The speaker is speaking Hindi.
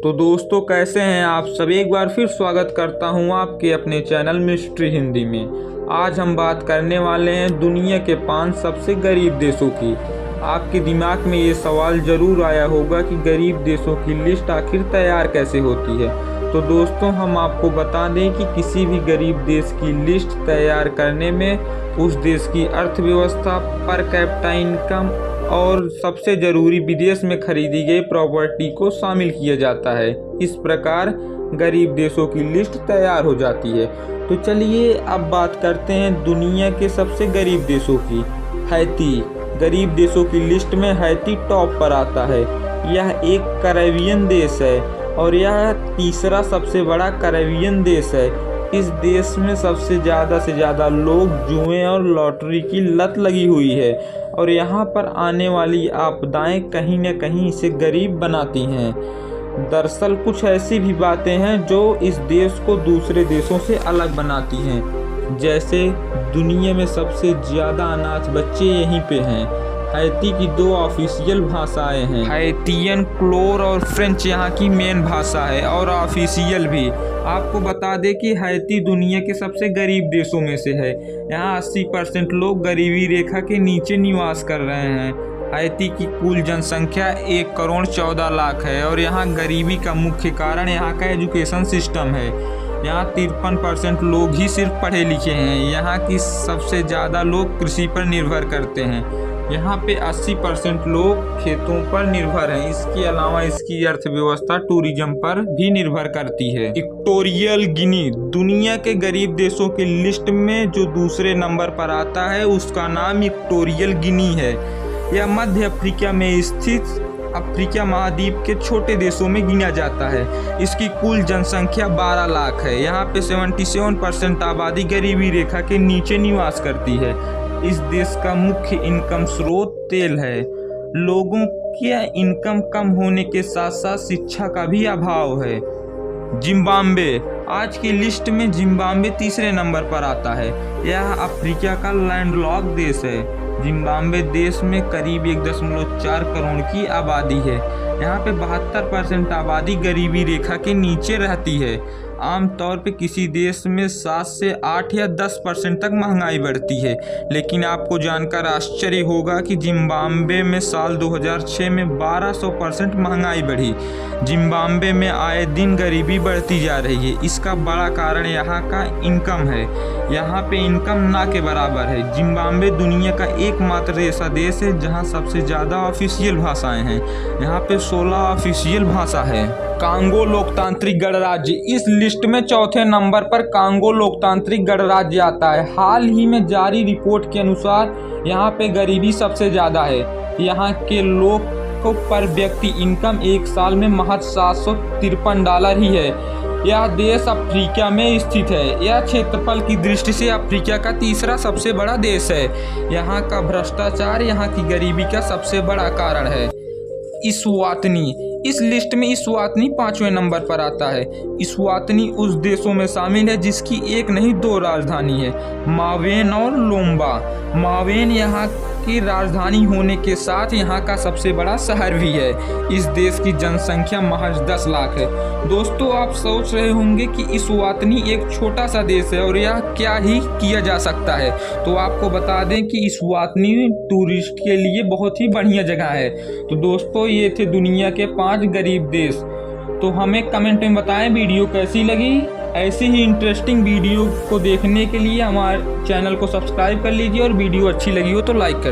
तो दोस्तों कैसे हैं आप सब। एक बार फिर स्वागत करता हूं आपके अपने चैनल मिस्ट्री हिंदी में। आज हम बात करने वाले हैं दुनिया के 5 सबसे गरीब देशों की। आपके दिमाग में ये सवाल ज़रूर आया होगा कि गरीब देशों की लिस्ट आखिर तैयार कैसे होती है। तो दोस्तों हम आपको बता दें कि किसी भी गरीब देश की लिस्ट तैयार करने में उस देश की अर्थव्यवस्था, पर कैपिटा इनकम और सबसे ज़रूरी विदेश में खरीदी गई प्रॉपर्टी को शामिल किया जाता है। इस प्रकार गरीब देशों की लिस्ट तैयार हो जाती है। तो चलिए अब बात करते हैं दुनिया के सबसे गरीब देशों की। हैती गरीब देशों की लिस्ट में हैती टॉप पर आता है। यह एक कैरेबियन देश है और यह तीसरा सबसे बड़ा कैरेबियन देश है। इस देश में सबसे ज़्यादा लोग जुए और लॉटरी की लत लगी हुई है और यहाँ पर आने वाली आपदाएं कहीं न कहीं इसे गरीब बनाती हैं। दरअसल कुछ ऐसी भी बातें हैं जो इस देश को दूसरे देशों से अलग बनाती हैं, जैसे दुनिया में सबसे ज़्यादा अनाथ बच्चे यहीं पे हैं। हैती की 2 ऑफिशियल भाषाएं हैं, हैतियन क्लोर और फ्रेंच यहाँ की मेन भाषा है और ऑफिशियल भी। आपको बता दें कि हैती दुनिया के सबसे गरीब देशों में से है। यहाँ 80% लोग गरीबी रेखा के नीचे निवास कर रहे हैं। हैती की कुल जनसंख्या 1 करोड़ 14 लाख है और यहाँ गरीबी का मुख्य कारण यहाँ का एजुकेशन सिस्टम है। यहाँ 53% लोग ही सिर्फ पढ़े लिखे हैं। यहाँ की सबसे ज़्यादा लोग कृषि पर निर्भर करते हैं। यहाँ पे 80% लोग खेतों पर निर्भर हैं। इसके अलावा इसकी अर्थव्यवस्था टूरिज्म पर भी निर्भर करती है। इक्वाटोरियल गिनी दुनिया के गरीब देशों की लिस्ट में जो दूसरे नंबर पर आता है उसका नाम इक्वाटोरियल गिनी है। यह मध्य अफ्रीका में स्थित अफ्रीका महाद्वीप के छोटे देशों में गिना जाता है। इसकी कुल जनसंख्या 12 लाख है। यहाँ पे 77% आबादी गरीबी रेखा के नीचे निवास करती है। इस देश का मुख्य इनकम स्रोत तेल है। लोगों की इनकम कम होने के साथ साथ शिक्षा का भी अभाव है। जिम्बाब्वे आज की लिस्ट में जिम्बाब्वे तीसरे नंबर पर आता है। यह अफ्रीका का लैंडलॉक्ड देश है। जिम्बाब्वे देश में करीब 1.4 करोड़ की आबादी है। यहाँ पे 72% आबादी गरीबी रेखा के नीचे रहती है। आमतौर पे किसी देश में 7 से 8 या 10% तक महंगाई बढ़ती है, लेकिन आपको जानकर आश्चर्य होगा कि जिम्बाब्वे में साल 2006 में 1200% महंगाई बढ़ी। जिम्बाब्वे में आए दिन गरीबी बढ़ती जा रही है। इसका बड़ा कारण यहाँ का इनकम है। यहाँ पे इनकम ना के बराबर है। जिम्बाब्वे दुनिया का एकमात्र ऐसा देश है जहाँ सबसे ज़्यादा ऑफिशियल भाषाएं हैं। यहाँ पे 16 ऑफिशियल भाषा है। कांगो लोकतांत्रिक गणराज्य इस लिस्ट में चौथे नंबर पर कांगो लोकतांत्रिक गणराज्य आता है। हाल ही में जारी रिपोर्ट के अनुसार यहाँ पे गरीबी सबसे ज़्यादा है। यहाँ के लोग को पर व्यक्ति इनकम एक साल में महज $753 ही है। यह देश अफ्रीका में स्थित है। यह क्षेत्रफल की दृष्टि से अफ्रीका का तीसरा सबसे बड़ा देश है। यहाँ का भ्रष्टाचार यहाँ की गरीबी का सबसे बड़ा कारण है। इस्वातिनी इस लिस्ट में इस्वातिनी 5वें नंबर पर आता है। इस्वातिनी उस देशों में शामिल है जिसकी एक नहीं 2 राजधानी है, मावेन और लोम्बा। मावेन यहाँ की राजधानी होने के साथ यहाँ का सबसे बड़ा शहर भी है। इस देश की जनसंख्या महज 10 लाख है। दोस्तों आप सोच रहे होंगे कि इस्वातिनी एक छोटा सा देश है और यह क्या ही किया जा सकता है। तो आपको बता दें कि इस्वातिनी टूरिस्ट के लिए बहुत ही बढ़िया जगह है। तो दोस्तों ये थे दुनिया के 5 गरीब देश। तो हमें कमेंट में बताएं वीडियो कैसी लगी। ऐसी ही इंटरेस्टिंग वीडियो को देखने के लिए हमारे चैनल को सब्सक्राइब कर लीजिए और वीडियो अच्छी लगी हो तो लाइक कर दीजिए।